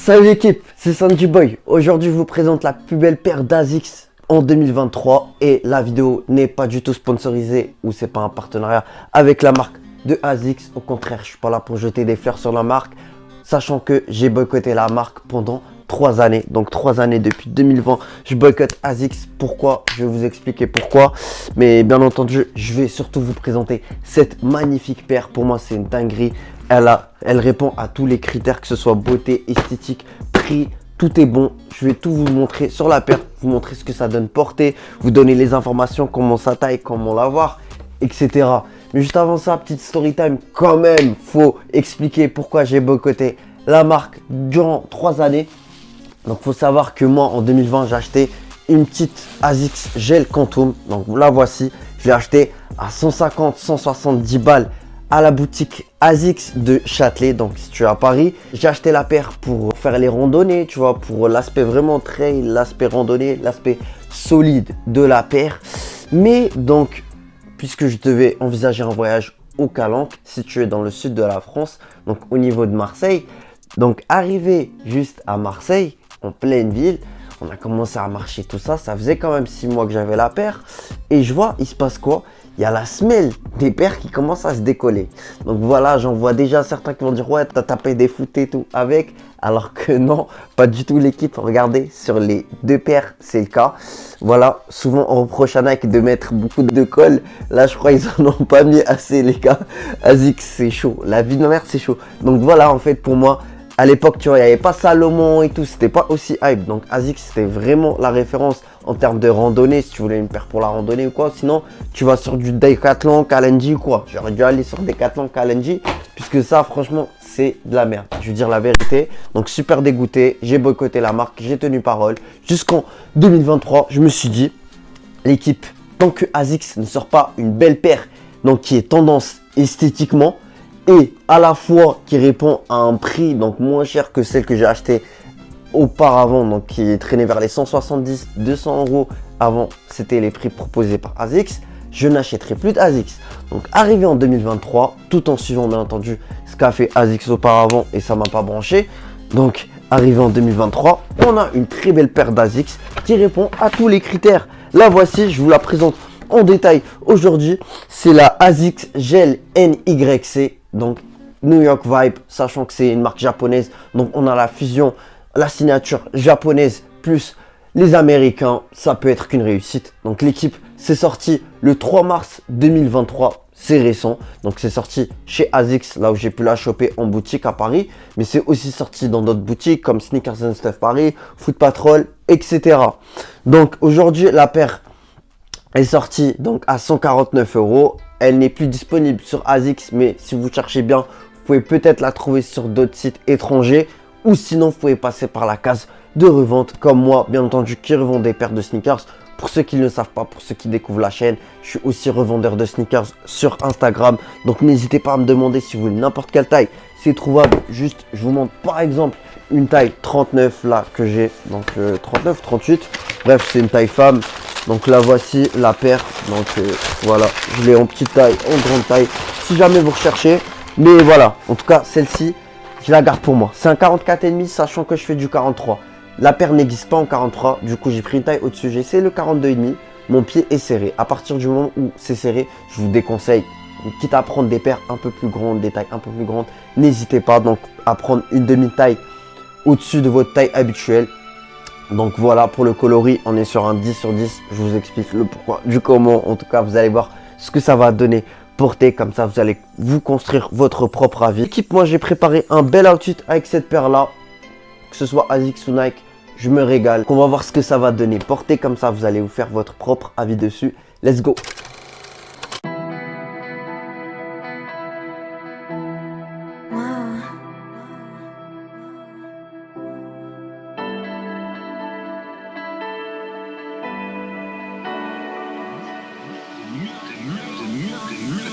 Salut l'équipe, c'est Sanji Boy. Aujourd'hui, je vous présente la plus belle paire d'Asics en 2023 et la vidéo n'est pas du tout sponsorisée ou c'est pas un partenariat avec la marque de Asics. Au contraire, je suis pas là pour jeter des fleurs sur la marque, sachant que j'ai boycotté la marque pendant 3 années. Donc 3 années depuis 2020, je boycotte Asics. Pourquoi? Je vais vous expliquer pourquoi. Mais bien entendu, je vais surtout vous présenter cette magnifique paire. Pour moi, c'est une dinguerie. Elle répond à tous les critères, que ce soit beauté, esthétique, prix, tout est bon. Je vais tout vous montrer sur la paire, vous montrer ce que ça donne portée, vous donner les informations, comment ça taille, comment l'avoir, etc. Mais juste avant ça, petite story time, quand même, faut expliquer pourquoi j'ai boycotté la marque durant 3 années. Donc, faut savoir que moi, en 2020, j'ai acheté une petite Asics Gel Quantum. Donc, la voici. Je l'ai acheté à 150-170 balles à la boutique Asics de Châtelet. Donc, si tu es à Paris, j'ai acheté la paire pour faire les randonnées, tu vois, pour l'aspect vraiment trail, l'aspect randonnée, l'aspect solide de la paire. Mais donc, puisque je devais envisager un voyage au Calanque, situé dans le sud de la France, donc au niveau de Marseille. Donc, arrivé juste à Marseille, en pleine ville, on a commencé à marcher tout ça. Ça faisait quand même 6 mois que j'avais la paire. Et je vois, il se passe quoi? Il y a la semelle des paires qui commence à se décoller. Donc voilà, j'en vois déjà certains qui vont dire ouais, t'as tapé des foot et tout avec. Alors que non, pas du tout l'équipe. Regardez, sur les 2 paires, c'est le cas. Voilà, souvent on reproche à Nike de mettre beaucoup de colle. Là, je crois qu'ils en ont pas mis assez, les gars. Asics, c'est chaud. La vie de ma mère, c'est chaud. Donc voilà, en fait, pour moi, à l'époque, tu vois, il n'y avait pas Salomon et tout, c'était pas aussi hype. Donc Asics, c'était vraiment la référence en termes de randonnée, si tu voulais une paire pour la randonnée ou quoi. Sinon, tu vas sur du Decathlon, Kalenji ou quoi. J'aurais dû aller sur Decathlon, Kalenji, puisque ça, franchement, c'est de la merde. Je veux dire la vérité. Donc super dégoûté, j'ai boycotté la marque, j'ai tenu parole. Jusqu'en 2023, je me suis dit, l'équipe, tant que Asics ne sort pas une belle paire, donc qui est tendance esthétiquement, et à la fois qui répond à un prix donc moins cher que celle que j'ai achetée auparavant, donc qui traînait vers les 170-200 euros avant, c'était les prix proposés par Asics, je n'achèterai plus d'Asics. Donc arrivé en 2023, tout en suivant bien entendu ce qu'a fait Asics auparavant et ça m'a pas branché. Donc arrivé en 2023, on a une très belle paire d'Asics qui répond à tous les critères. La voici, je vous la présente en détail aujourd'hui. C'est la Asics Gel NYC. Donc New York Vibe, sachant que c'est une marque japonaise, donc on a la fusion, la signature japonaise plus les américains, ça peut être qu'une réussite. Donc l'équipe, c'est sorti le 3 mars 2023, c'est récent, donc c'est sorti chez Asics, là où j'ai pu la choper en boutique à Paris, mais c'est aussi sorti dans d'autres boutiques comme Sneakers and Stuff Paris, Foot Patrol, etc. Donc aujourd'hui, la paire est sortie donc à 149 euros. Elle n'est plus disponible sur Asics, mais si vous cherchez bien, vous pouvez peut-être la trouver sur d'autres sites étrangers. Ou sinon, vous pouvez passer par la case de revente, comme moi, bien entendu, qui revend des paires de sneakers. Pour ceux qui ne le savent pas, pour ceux qui découvrent la chaîne, je suis aussi revendeur de sneakers sur Instagram. Donc n'hésitez pas à me demander si vous voulez n'importe quelle taille. C'est trouvable. Juste, je vous montre par exemple une taille 39 là que j'ai. Donc 39, 38. Bref, c'est une taille femme. Donc la voici, la paire. Donc voilà, je l'ai en petite taille, en grande taille. Si jamais vous recherchez. Mais voilà, en tout cas, celle-ci, je la garde pour moi. C'est un 44,5, sachant que je fais du 43. La paire n'existe pas en 43. Du coup, j'ai pris une taille au-dessus. J'ai essayé le 42,5. Mon pied est serré. À partir du moment où c'est serré, je vous déconseille, quitte à prendre des paires un peu plus grandes, des tailles un peu plus grandes, n'hésitez pas donc à prendre une demi-taille au-dessus de votre taille habituelle. Donc voilà, pour le coloris, on est sur un 10 sur 10. Je vous explique le pourquoi, du comment. En tout cas, vous allez voir ce que ça va donner porter. Comme ça, vous allez vous construire votre propre avis. Équipe, moi, j'ai préparé un bel outfit avec cette paire-là. Que ce soit Asics ou Nike, je me régale. On va voir ce que ça va donner porter. Comme ça, vous allez vous faire votre propre avis dessus. Let's go!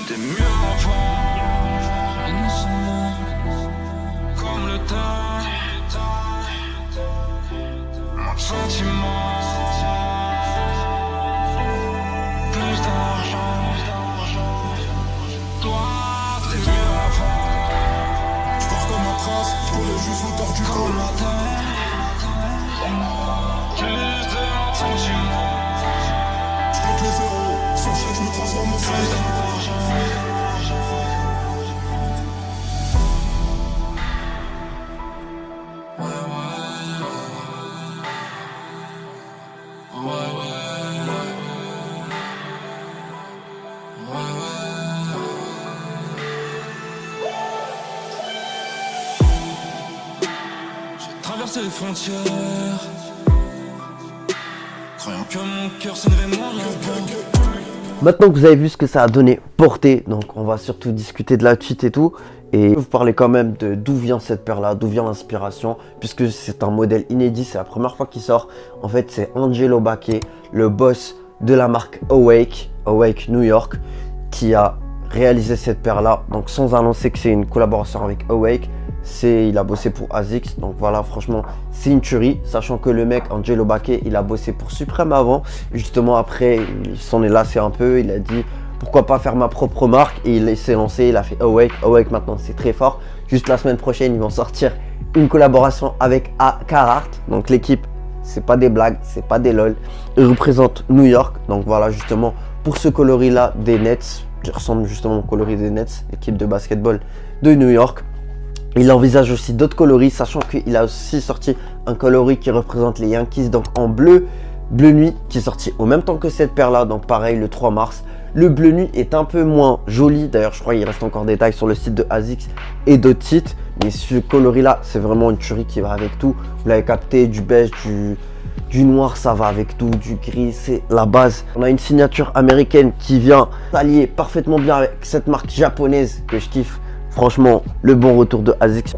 C'était mieux avant, innocemment, comme le temps, mon sentiment, plus d'argent, toi, c'était mieux avant. Je pars comme un prince, pour le juste auteur du comme la terre. traverser les frontières. Croyant que mon cœur s'élevait moins longtemps. Maintenant que vous avez vu ce que ça a donné porté, donc on va surtout discuter de la suite et tout. Et vous parler quand même de d'où vient cette paire-là, d'où vient l'inspiration, puisque c'est un modèle inédit, c'est la première fois qu'il sort. En fait, c'est Angelo Bacche, le boss de la marque Awake New York, qui a réalisé cette paire-là. Donc sans annoncer que c'est une collaboration avec Awake, il a bossé pour ASICS. Donc voilà, franchement, c'est une tuerie. Sachant que le mec, Angelo Bacche, il a bossé pour Supreme avant. Justement, après, il s'en est lassé un peu. Il a dit pourquoi pas faire ma propre marque. Et il s'est lancé, il a fait Awake. Awake maintenant, c'est très fort. Juste la semaine prochaine, ils vont sortir une collaboration avec Carhartt. Donc l'équipe, c'est pas des blagues, c'est pas des lol. Ils représentent New York. Donc voilà, justement, pour ce coloris-là des Nets, qui ressemble justement au coloris des Nets, équipe de basketball de New York. Il envisage aussi d'autres coloris, sachant qu'il a aussi sorti un coloris qui représente les Yankees, donc en bleu nuit, qui est sorti au même temps que cette paire-là, donc pareil le 3 mars. Le bleu nuit est un peu moins joli, d'ailleurs je crois qu'il reste encore des tailles sur le site de ASICS et d'autres sites, mais ce coloris-là, c'est vraiment une tuerie qui va avec tout. Vous l'avez capté, du beige, du noir, ça va avec tout, du gris, c'est la base. On a une signature américaine qui vient s'allier parfaitement bien avec cette marque japonaise que je kiffe. Franchement, le bon retour de ASICS.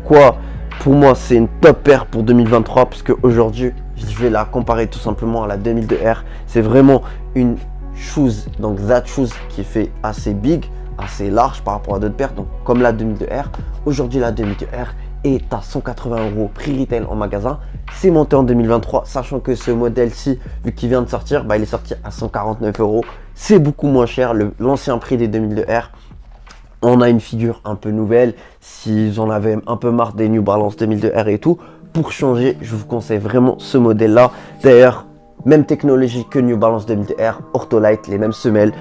Pour moi, c'est une top paire pour 2023, puisque aujourd'hui, je vais la comparer tout simplement à la 2002R. C'est vraiment une shoes, donc that shoes qui fait assez big, assez large par rapport à d'autres paires, donc comme la 2002R. Aujourd'hui, la 2002R est à 180 € prix retail en magasin. C'est monté en 2023, sachant que ce modèle-ci, vu qu'il vient de sortir, il est sorti à 149 €. C'est beaucoup moins cher, l'ancien prix des 2002R. On a une figure un peu nouvelle. S'ils en avaient un peu marre des New Balance 2002R et tout, pour changer, je vous conseille vraiment ce modèle-là. D'ailleurs, même technologie que New Balance 2002R, Ortholite, les mêmes semelles.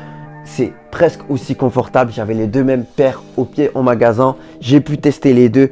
C'est presque aussi confortable. J'avais les deux mêmes paires au pied en magasin. J'ai pu tester les deux.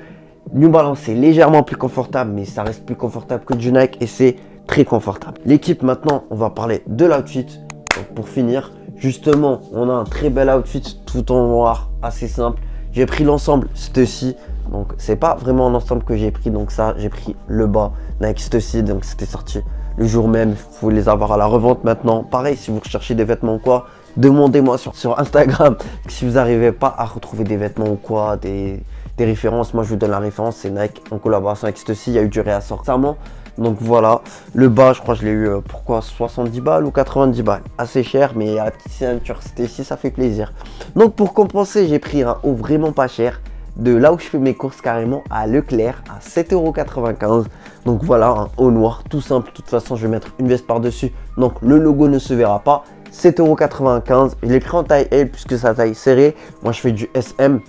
New Balance est légèrement plus confortable, mais ça reste plus confortable que du Nike et c'est très confortable. L'équipe, maintenant, on va parler de l'outfit. Donc pour finir, justement, on a un très bel outfit tout en noir, assez simple. J'ai pris l'ensemble Stussy, donc c'est pas vraiment un ensemble que j'ai pris, donc ça, j'ai pris le bas Nike Stussy, donc c'était sorti le jour même. Il faut les avoir à la revente maintenant. Pareil, si vous recherchez des vêtements ou quoi, demandez-moi sur Instagram si vous n'arrivez pas à retrouver des vêtements ou quoi, des références. Moi, je vous donne la référence, c'est Nike en collaboration avec Stussy. Il y a eu du réassort récemment. Donc voilà, le bas, je crois que je l'ai eu pourquoi 70 balles ou 90 balles. Assez cher, mais à la petite ceinture Stussy, ça fait plaisir. Donc pour compenser, j'ai pris un haut vraiment pas cher de là où je fais mes courses carrément à Leclerc à 7,95 €. Donc voilà, un haut noir tout simple. De toute façon, je vais mettre une veste par-dessus. Donc le logo ne se verra pas. 7,95 €. Je l'ai pris en taille L puisque sa taille serrée. Moi, je fais du SM.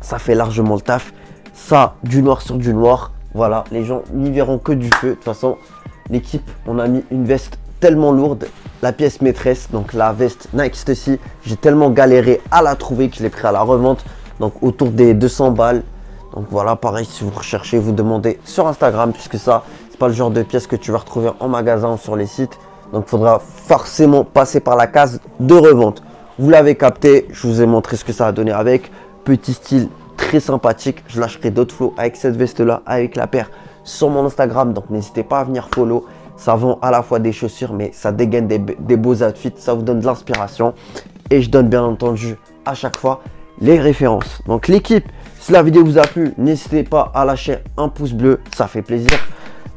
Ça fait largement le taf. Ça, du noir sur du noir. Voilà, les gens n'y verront que du feu. De toute façon, l'équipe, on a mis une veste tellement lourde. La pièce maîtresse, donc la veste Nike Stussy, j'ai tellement galéré à la trouver que je l'ai pris à la revente. Donc autour des 200 balles. Donc voilà, pareil, si vous recherchez, vous demandez sur Instagram, puisque ça, c'est pas le genre de pièce que tu vas retrouver en magasin ou sur les sites. Donc il faudra forcément passer par la case de revente. Vous l'avez capté, je vous ai montré ce que ça a donné avec. Petit style très sympathique. Je lâcherai d'autres flows avec cette veste là, avec la paire sur mon Instagram, donc n'hésitez pas à venir follow. Ça vend à la fois des chaussures, mais ça dégaine des beaux outfits, ça vous donne de l'inspiration et je donne bien entendu à chaque fois les références. Donc l'équipe, si la vidéo vous a plu, n'hésitez pas à lâcher un pouce bleu, ça fait plaisir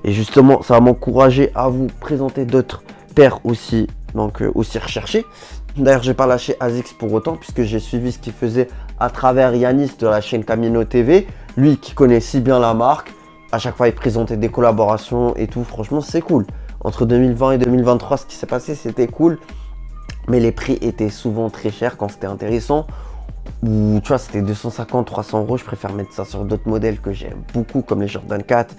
et justement ça va m'encourager à vous présenter d'autres paires aussi, donc aussi recherchées. D'ailleurs, j'ai pas lâché ASICS pour autant, puisque j'ai suivi ce qu'il faisait à travers Yanis de la chaîne Camino TV. Lui qui connaît si bien la marque, à chaque fois il présentait des collaborations et tout. Franchement, c'est cool. Entre 2020 et 2023, ce qui s'est passé, c'était cool. Mais les prix étaient souvent très chers quand c'était intéressant. Ou tu vois, c'était 250, 300 €. Je préfère mettre ça sur d'autres modèles que j'aime beaucoup, comme les Jordan 4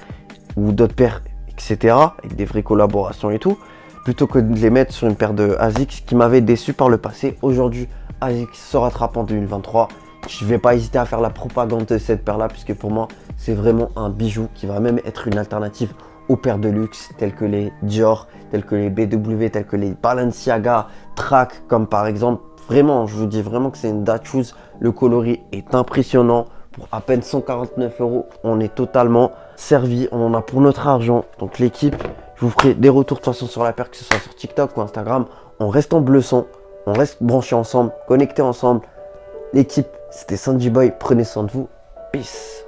ou d'autres paires, etc. Avec des vraies collaborations et tout, plutôt que de les mettre sur une paire de ASICS qui m'avait déçu par le passé. Aujourd'hui, ASICS se rattrape en 2023. Je ne vais pas hésiter à faire la propagande de cette paire là, puisque pour moi c'est vraiment un bijou qui va même être une alternative aux paires de luxe telles que les Dior, telles que les BW, telles que les Balenciaga, Track, comme par exemple. Vraiment, je vous dis vraiment que c'est une date shoes. Le coloris est impressionnant. pour à peine 149 €. On est totalement servi, on en a pour notre argent. Donc l'équipe, je vous ferai des retours de toute façon sur la paire, que ce soit sur TikTok ou Instagram. On reste en bleu son, on reste branchés ensemble, connectés ensemble. L'équipe, c'était Sanji Boy, prenez soin de vous. Peace.